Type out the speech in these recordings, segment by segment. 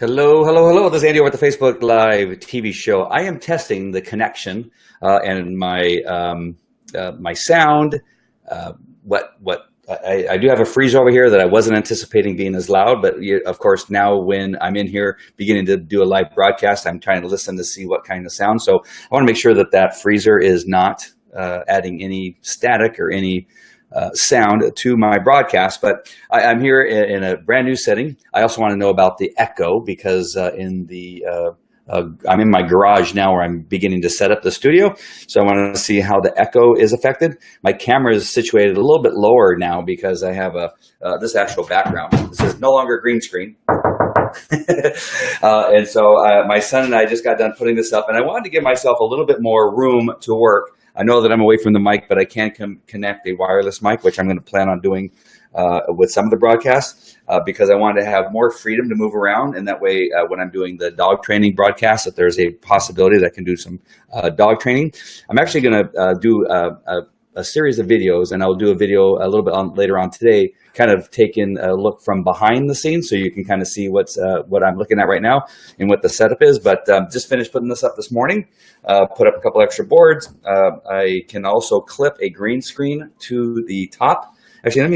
Hello, hello, hello. This is Andy over at the Facebook Live TV show. I am testing the connection and my sound. I do have a freezer over here that I wasn't anticipating being as loud, but of course now when I'm in here beginning to do a live broadcast, I'm trying to listen to see what kind of sound. So I want to make sure that that freezer is not adding any static or any sound to my broadcast, but I'm here in a brand new setting. I also want to know about the echo because I'm in my garage now where I'm beginning to set up the studio. So I want to see how the echo is affected. My camera is situated a little bit lower now because I have this actual background. This is no longer green screen. And so my son and I just got done putting this up, and I wanted to give myself a little bit more room to work. I know that I'm away from the mic, but I can connect a wireless mic, which I'm going to plan on doing with some of the broadcasts because I wanted to have more freedom to move around. And that way, when I'm doing the dog training broadcast, that there's a possibility that I can do some dog training. I'm actually going to do a series of videos, and I'll do a video a little bit later on today, kind of taking a look from behind the scenes so you can kind of see what I'm looking at right now and what the setup is. But just finished putting this up this morning, put up a couple extra boards. I can also clip a green screen to the top. Actually, I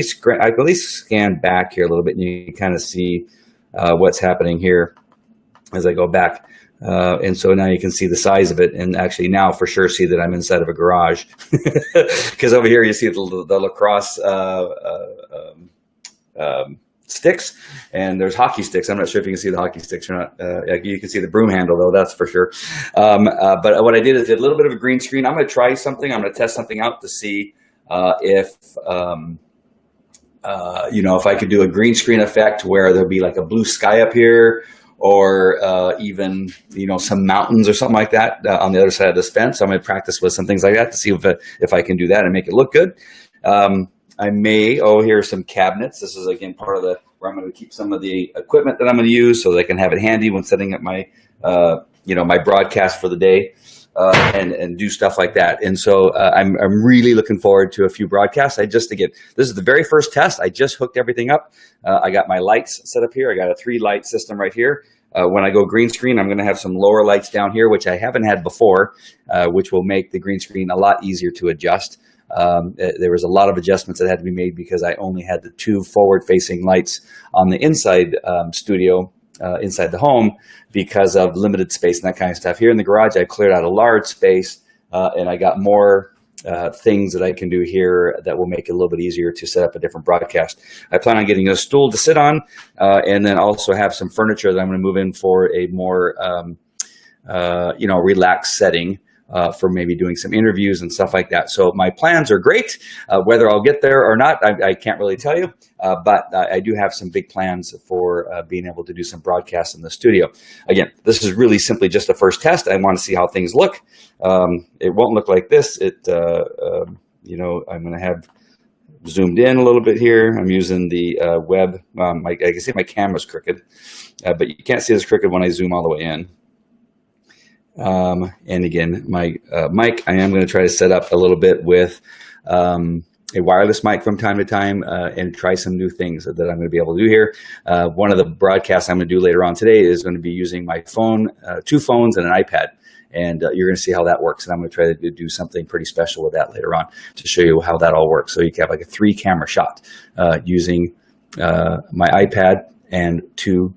at least scan back here a little bit, and you can kind of see what's happening here as I go back. And so now you can see the size of it, and actually now for sure see that I'm inside of a garage because over here you see the lacrosse sticks, and there's hockey sticks. I'm not sure if you can see the hockey sticks or not. You can see the broom handle though, that's for sure. But what I did is did a little bit of a green screen. I'm going to try something. I'm going to test something out to see if I could do a green screen effect where there'll be like a blue sky up here, or even some mountains or something like that on the other side of this fence. So I'm going to practice with some things like that to see if I can do that and make it look good. I may, here's some cabinets. This is again part of where I'm going to keep some of the equipment that I'm going to use so that I can have it handy when setting up my my broadcast for the day. And do stuff like that. And so I'm really looking forward to a few broadcasts. This is the very first test. I just hooked everything up. I got my lights set up here. I got a 3-light system right here. When I go green screen, I'm going to have some lower lights down here, which I haven't had before, which will make the green screen a lot easier to adjust. There was a lot of adjustments that had to be made because I only had the 2 forward-facing lights on the inside studio, inside the home, because of limited space and that kind of stuff. Here in the garage, I cleared out a large space, and I got more things that I can do here that will make it a little bit easier to set up a different broadcast. I plan on getting a stool to sit on, and then also have some furniture that I'm going to move in for a more, relaxed setting. For maybe doing some interviews and stuff like that. So my plans are great. Whether I'll get there or not, I can't really tell you. But I do have some big plans for being able to do some broadcasts in the studio. Again, this is really simply just a first test. I want to see how things look. It won't look like this. I'm going to have zoomed in a little bit here. I'm using the web. I can see my camera's crooked, but you can't see this crooked when I zoom all the way in. And again, my mic, I am going to try to set up a little bit with a wireless mic from time to time and try some new things that I'm going to be able to do here. One of the broadcasts I'm going to do later on today is going to be using my phone, 2 phones and an iPad. And you're going to see how that works. And I'm going to try to do something pretty special with that later on to show you how that all works. So you can have like a 3-camera shot using my iPad and 2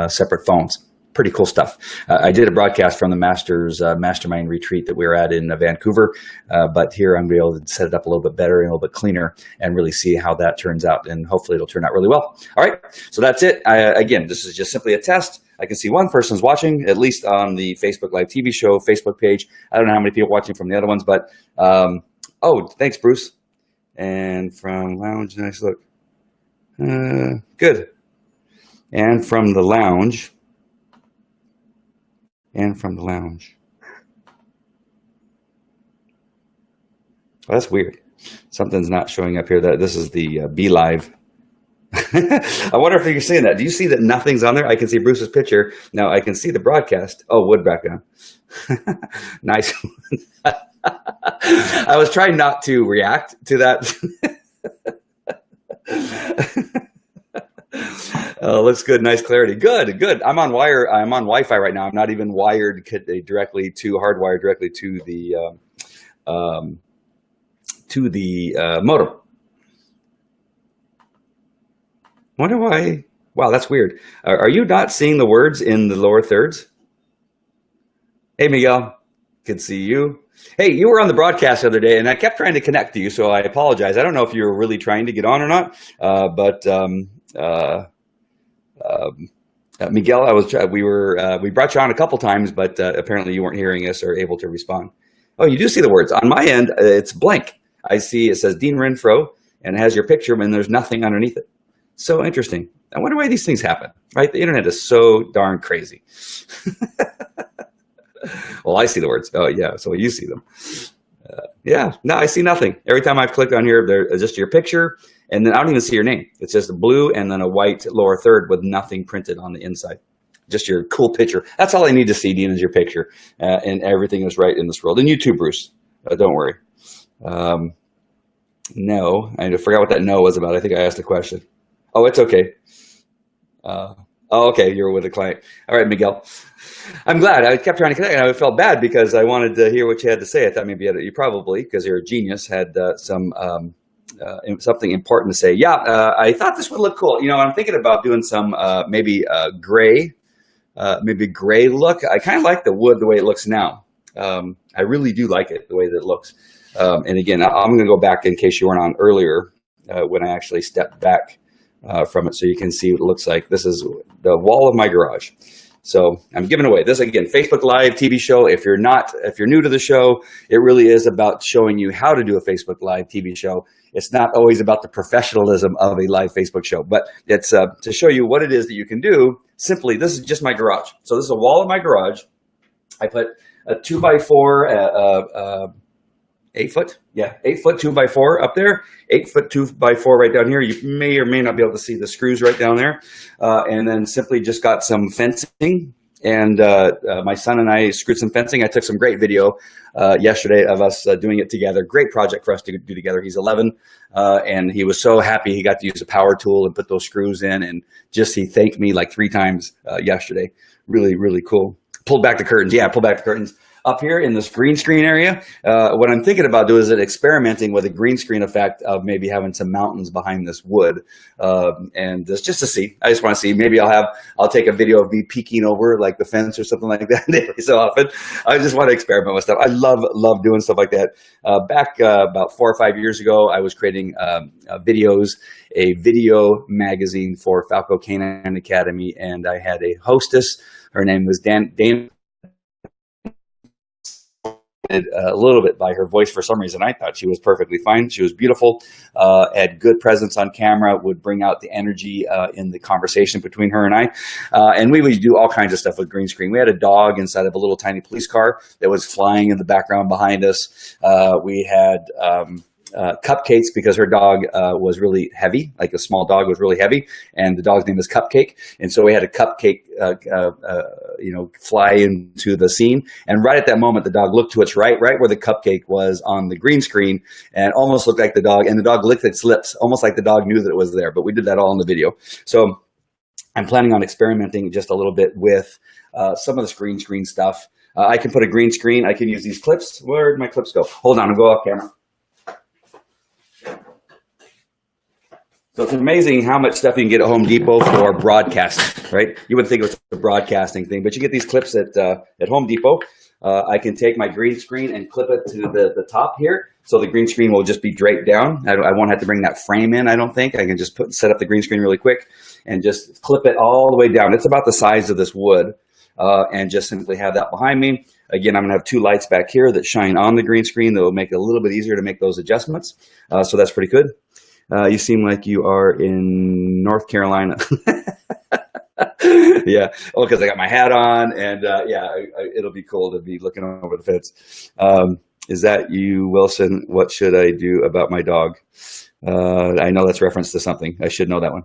separate phones. Pretty cool stuff. I did a broadcast from the Masters Mastermind retreat that we were at in Vancouver, but here I'm going to be able to set it up a little bit better and a little bit cleaner and really see how that turns out, and hopefully it'll turn out really well. All right, so that's it. Again, this is just simply a test. I can see one person's watching, at least on the Facebook Live TV show Facebook page. I don't know how many people are watching from the other ones, but thanks, Bruce. And from Lounge, nice look. Good. And from the lounge. Well, that's weird. Something's not showing up here. This is the Be Live. I wonder if you're seeing that. Do you see that nothing's on there? I can see Bruce's picture. Now I can see the broadcast. Oh, wood background. Nice. I was trying not to react to that. Looks good. Nice clarity. Good, good. I'm on wire. I'm on Wi-Fi right now. I'm not even wired directly to hardwired directly to the modem. Wonder why. Wow, that's weird. Are you not seeing the words in the lower thirds? Hey, Miguel. Good to see you. Hey, you were on the broadcast the other day, and I kept trying to connect to you, so I apologize. I don't know if you were really trying to get on or not, but Miguel, we brought you on a couple times, but apparently you weren't hearing us or able to respond. Oh, you do see the words on my end. It's blank. I see it says Dean Renfro, and it has your picture, and there's nothing underneath it. So interesting. I wonder why these things happen. Right? The internet is so darn crazy. Well, I see the words. Oh, yeah. So you see them. Yeah. No, I see nothing. Every time I've clicked on here, there's just your picture, and then I don't even see your name. It's just a blue and then a white lower third with nothing printed on the inside. Just your cool picture. That's all I need to see, Dean, is your picture. And everything is right in this world. And you too, Bruce. Don't worry. No. I forgot what that no was about. I think I asked a question. Oh, it's okay. Okay. You're with a client. All right, Miguel. I'm glad. I kept trying to connect, and I felt bad because I wanted to hear what you had to say. I thought maybe you probably, because you're a genius, had something important to say. Yeah, I thought this would look cool. I'm thinking about doing some maybe gray look. I kind of like the wood the way it looks now. I really do like it the way that it looks. And again, I'm going to go back in case you weren't on earlier when I actually stepped back from it, so you can see what it looks like. This is the wall of my garage. So I'm giving away this again, Facebook Live TV show. If you're new to the show, it really is about showing you how to do a Facebook Live TV show. It's not always about the professionalism of a live Facebook show, but it's to show you what it is that you can do. Simply, this is just my garage. So this is a wall of my garage. I put a 2x4, 8 foot, 2x4 up there, 8 foot 2x4 right down here. You may or may not be able to see the screws right down there. And then simply just got some fencing, and my son and I screwed some fencing. I took some great video yesterday of us doing it together. Great project for us to do together. He's 11, and he was so happy he got to use a power tool and put those screws in, and he thanked me like 3 times yesterday. Really, really cool. Pulled back the curtains. Yeah, pulled back the curtains. Up here in this green screen area, what I'm thinking about doing is experimenting with a green screen effect of maybe having some mountains behind this wood, and just to see. I just want to see. Maybe I'll take a video of me peeking over like the fence or something like that every so often. I just want to experiment with stuff. I love doing stuff like that. Back about 4 or 5 years ago, I was creating videos, a video magazine for Falco Canine Academy, and I had a hostess. Her name was Dana. A little bit by her voice for some reason. I thought she was perfectly fine. She was beautiful, had good presence on camera, would bring out the energy in the conversation between her and I. And we would do all kinds of stuff with green screen. We had a dog inside of a little tiny police car that was flying in the background behind us. We had Cupcakes, because her dog was really heavy, like a small dog was really heavy, and the dog's name is Cupcake. And so we had a Cupcake fly into the scene, and right at that moment the dog looked to its right where the Cupcake was on the green screen, and almost looked like the dog, and the dog licked its lips almost like the dog knew that it was there. But we did that all in the video. So I'm planning on experimenting just a little bit with some of this green screen stuff. I can put a green screen. I can use these clips. Where did my clips go? Hold on, I'll go off camera. So it's amazing how much stuff you can get at Home Depot for broadcasting, right? You would think it was a broadcasting thing, but you get these clips at Home Depot. I can take my green screen and clip it to the top here, so the green screen will just be draped down. I won't have to bring that frame in, I don't think. I can just set up the green screen really quick and just clip it all the way down. It's about the size of this wood, and just simply have that behind me. Again, I'm going to have 2 lights back here that shine on the green screen that will make it a little bit easier to make those adjustments. So that's pretty good. You seem like you are in North Carolina. Yeah. Oh, because I got my hat on, and it'll be cool to be looking over the fence. Is that you, Wilson? What should I do about my dog? I know that's reference to something. I should know that one.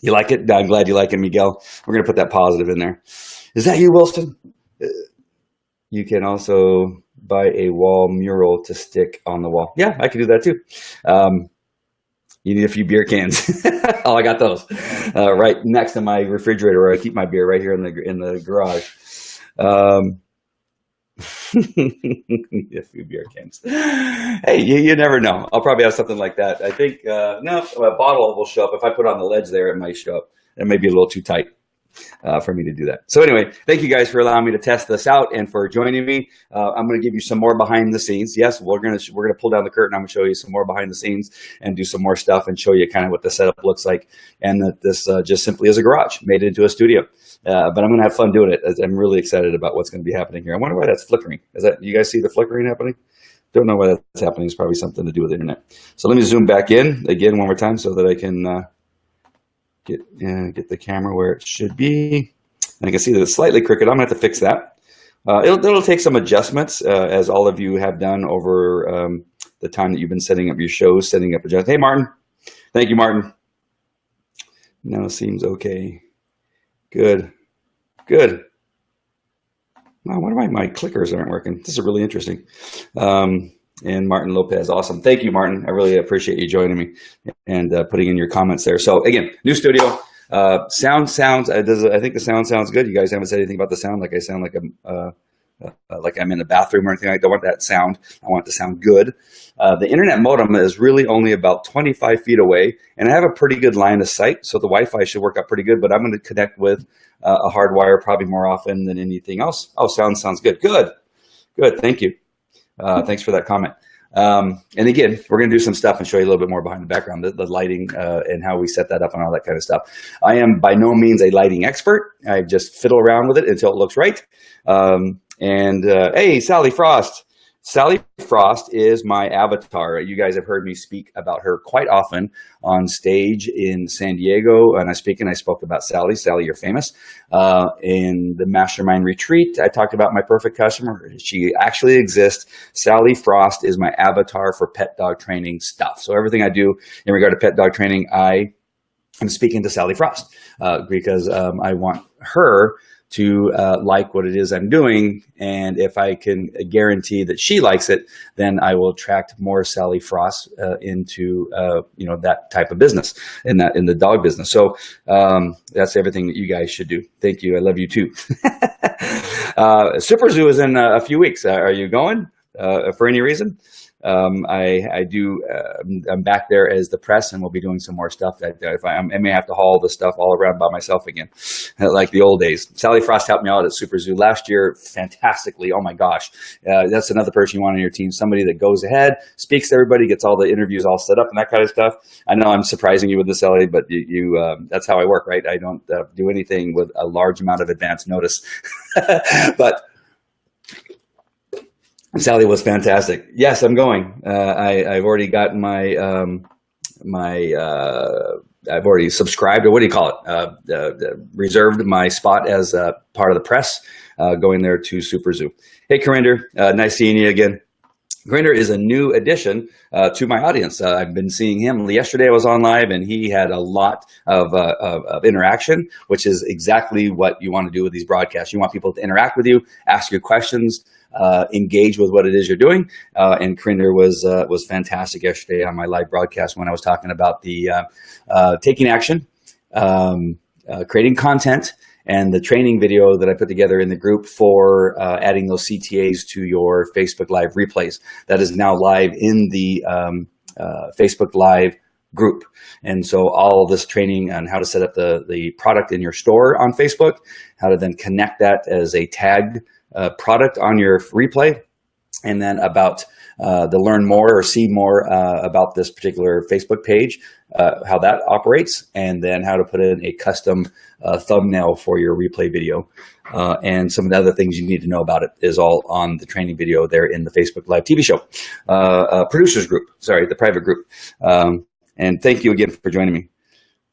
You like it? I'm glad you like it, Miguel. We're going to put that positive in there. Is that you, Wilson? You can also buy a wall mural to stick on the wall. Yeah, I can do that too. You need a few beer cans. Oh, I got those right next to my refrigerator where I keep my beer, right here in the garage. A few beer cans. Hey, you never know. I'll probably have something like that. I think no, a bottle will show up if I put it on the ledge there. It might show up. It may be a little too tight for me to do that. So anyway, thank you guys for allowing me to test this out and for joining me. I'm going to give you some more behind the scenes. Yes, we're going to pull down the curtain. I'm going to show you some more behind the scenes and do some more stuff and show you kind of what the setup looks like, and that this just simply is a garage made into a studio. But I'm going to have fun doing it. I'm really excited about what's going to be happening here. I wonder why that's flickering. Is that, you guys see the flickering happening? Don't know why that's happening. It's probably something to do with the internet. So let me zoom back in again one more time so that I can get the camera where it should be. And I can see that it's slightly crooked. I'm going to have to fix that. It'll take some adjustments, as all of you have done over the time that you've been setting up your shows, setting up adjustments. Hey, Martin. Thank you, Martin. Now it seems okay. Good. Wow, why my clickers aren't working? This is really interesting. And Martin Lopez, awesome. Thank you, Martin. I really appreciate you joining me and putting in your comments there. So again, new studio. Sound sounds. I think the sound sounds good. You guys haven't said anything about the sound. Like I sound like I'm in a bathroom or anything. I don't want that sound. I want it to sound good. The internet modem is really only about 25 feet away, and I have a pretty good line of sight, so the Wi-Fi should work out pretty good, but I'm going to connect with a hard wire probably more often than anything else. Oh, sounds good. Good. Thank you. Thanks for that comment. And again, we're going to do some stuff and show you a little bit more behind the background, the lighting and how we set that up and all that kind of stuff. I am by no means a lighting expert. I just fiddle around with it until it looks right. Hey, Sally Frost. Sally Frost is my avatar. You guys have heard me speak about her quite often on stage in San Diego. And I spoke about Sally. Sally, you're famous. In the Mastermind Retreat, I talked about my perfect customer. She actually exists. Sally Frost is my avatar for pet dog training stuff. So everything I do in regard to pet dog training, I'm speaking to Sally Frost because I want her to like what it is I'm doing. And if I can guarantee that she likes it, then I will attract more Sally Frost into that type of business, in the dog business. So that's everything that you guys should do. Thank you. I love you too. Super Zoo is in a few weeks. Are you going for any reason? I'm back there as the press, and we'll be doing some more stuff. I may have to haul the stuff all around by myself again, like the old days. Sally Frost helped me out at Super Zoo last year fantastically. Oh my gosh, that's another person you want on your team. Somebody that goes ahead, speaks to everybody, gets all the interviews all set up and that kind of stuff. I know I'm surprising you with this, Sally, but that's how I work, right? I don't do anything with a large amount of advance notice, but Sally was fantastic. Yes, I'm going. I've already got I've already subscribed, or what do you call it? Reserved my spot as part of the press, going there to Super Zoo. Hey, Corinder, nice seeing you again. Grinder is a new addition to my audience. I've been seeing him. Yesterday I was on live, and he had a lot of interaction, which is exactly what you want to do with these broadcasts. You want people to interact with you, ask you questions, engage with what it is you're doing. And Grinder was fantastic yesterday on my live broadcast when I was talking about the taking action, creating content, and the training video that I put together in the group for adding those CTAs to your Facebook Live replays. That is now live in the Facebook Live group. And so all this training on how to set up the product in your store on Facebook, how to then connect that as a tagged product on your replay, and then about the learn more or see more about this particular Facebook page, how that operates, and then how to put in a custom thumbnail for your replay video. And some of the other things you need to know about it is all on the training video there in the Facebook Live TV show, producers group, sorry, the private group. And thank you again for joining me.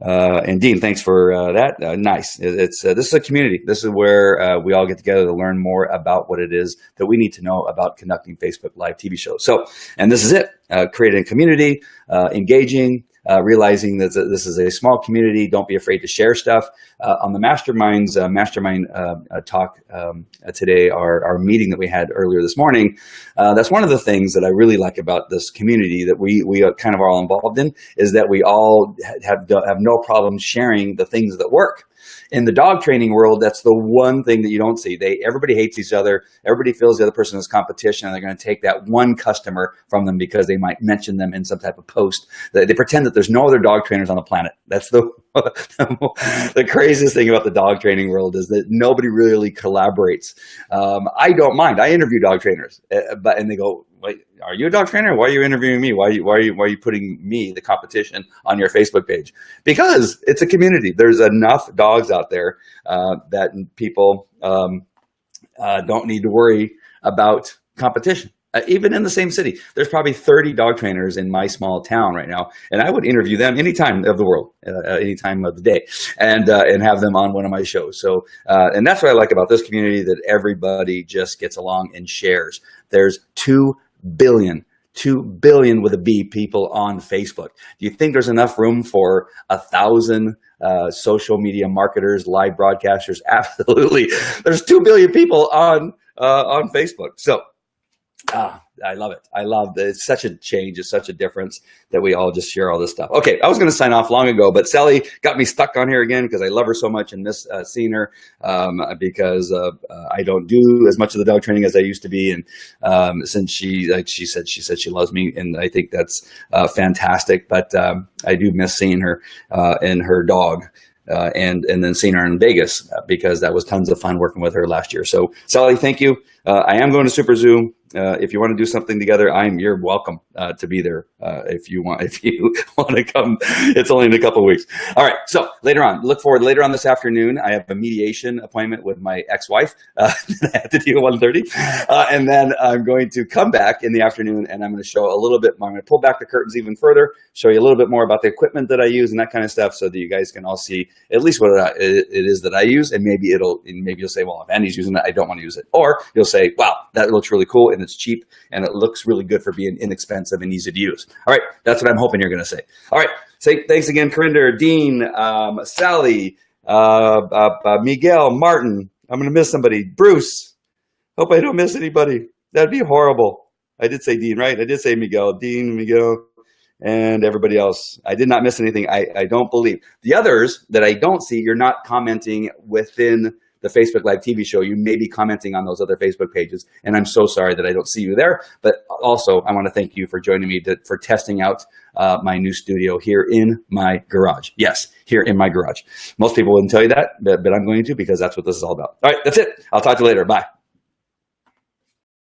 And Dean, thanks for that. Nice. This is a community. This is where we all get together to learn more about what it is that we need to know about conducting Facebook Live TV shows. So, and this is it, creating a community, engaging, realizing that this is a small community. Don't be afraid to share stuff. On the mastermind talk today, our meeting that we had earlier this morning, that's one of the things that I really like about this community that we kind of are all involved in, is that we all have no problem sharing the things that work. In the dog training world, that's the one thing that you don't see. Everybody hates each other. Everybody feels the other person is competition, and they're going to take that one customer from them because they might mention them in some type of post. They pretend that there's no other dog trainers on the planet. That's the craziest thing about the dog training world, is that nobody really collaborates. I don't mind. I interview dog trainers, and they go, "Wait, are you a dog trainer? Why are you interviewing me? Why are you putting me, the competition, on your Facebook page?" Because it's a community. There's enough dogs out there that people don't need to worry about competition. Even in the same city, there's probably 30 dog trainers in my small town right now, and I would interview them any time of the world, any time of the day, and have them on one of my shows. So, and that's what I like about this community, that everybody just gets along and shares. There's 2 billion with a B people on Facebook. Do you think there's enough room for 1,000 social media marketers, live broadcasters? Absolutely. There's 2 billion people on Facebook. So I love it. I love that. It's such a change. It's such a difference that we all just share all this stuff. Okay, I was going to sign off long ago, but Sally got me stuck on here again because I love her so much and miss seeing her, because I don't do as much of the dog training as I used to be. And since she said she loves me, and I think that's fantastic. But I do miss seeing her and her dog. And then seeing her in Vegas, because that was tons of fun working with her last year. So Sally, thank you. I am going to Super Zoo. If you want to do something together, you're welcome to be there if you want to come. It's only in a couple of weeks. All right. So later on this afternoon, I have a mediation appointment with my ex-wife that I have to do at 1:30. And then I'm going to come back in the afternoon, and I'm going to show a little bit more. I'm going to pull back the curtains even further, show you a little bit more about the equipment that I use and that kind of stuff, so that you guys can all see at least what it is that I use. And maybe you'll say, well, if Andy's using it, I don't want to use it. Or you'll say, wow, that looks really cool, and it's cheap, and it looks really good for being inexpensive and easy to use. All right, that's what I'm hoping you're going to say. All right, say thanks again, Corinder, Dean, Sally, Miguel, Martin. I'm going to miss somebody. Bruce. Hope I don't miss anybody. That'd be horrible. I did say Dean, right? I did say Miguel. Dean, Miguel, and everybody else. I did not miss anything. I don't believe. The others that I don't see, you're not commenting within the Facebook Live TV show. You may be commenting on those other Facebook pages, and I'm so sorry that I don't see you there. But also, I want to thank you for joining me for testing out my new studio here in my garage. Yes, here in my garage. Most people wouldn't tell you that, but I'm going to, because that's what this is all about. All right, that's it. I'll talk to you later. Bye.